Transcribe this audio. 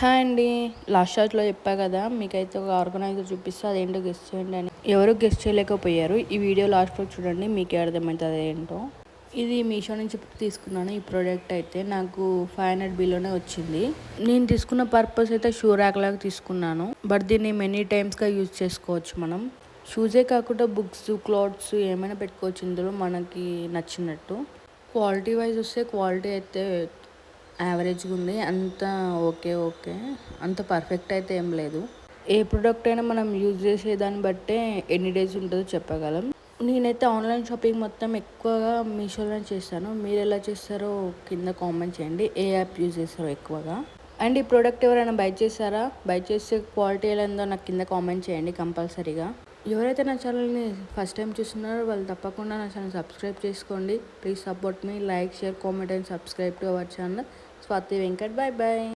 Hi అండి. Last షాట్లో చెప్పా కదా మీకైతే ఒక ఆర్గనైజర్ చూపిస్తే అదేంటో గెస్ట్ చేయండి అని. ఎవరు గెస్ట్ చేయలేకపోయారు. ఈ వీడియో లాస్ట్లో చూడండి, మీకే అర్థమవుతుంది అదేంటో. ఇది మీషో నుంచి తీసుకున్నాను. ఈ ప్రోడక్ట్ అయితే నాకు 500 బిలోనే వచ్చింది. నేను తీసుకున్న పర్పస్ అయితే షూ ర్యాక్ లాగా తీసుకున్నాను. బట్ దీన్ని మెనీ టైమ్స్గా యూజ్ చేసుకోవచ్చు మనం. షూసే కాకుండా బుక్స్, క్లాత్స్ ఏమైనా పెట్టుకోవచ్చు ఇందులో మనకి నచ్చినట్టు. క్వాలిటీ వైజ్ వస్తే క్వాలిటీ అయితే యావరేజ్గా ఉంది. అంత ఓకే అంత పర్ఫెక్ట్ అయితే ఏం లేదు. ఏ ప్రోడక్ట్ అయినా మనం యూజ్ చేసేదాన్ని బట్టే ఎన్ని డేస్ ఉంటుందో చెప్పగలం. నేనైతే ఆన్లైన్ షాపింగ్ మొత్తం ఎక్కువగా మీషోలో చేస్తాను. మీరు ఎలా చేస్తారో కింద కామెంట్ చేయండి. ఏ యాప్ యూజ్ చేస్తారో ఎక్కువగా. అండ్ ఈ ప్రోడక్ట్ ఎవరైనా బై చేస్తారా? బై చేస్తే క్వాలిటీ ఎలా ఉందో నాకు కింద కామెంట్ చేయండి కంపల్సరీగా. ఎవరైతే నా ఛానల్ని ఫస్ట్ టైం చూస్తున్నారో వాళ్ళు తప్పకుండా నా ఛానల్ సబ్స్క్రైబ్ చేసుకోండి. Please support me, like, share, comment and subscribe to our channel. Swathi Venkat. Bye bye.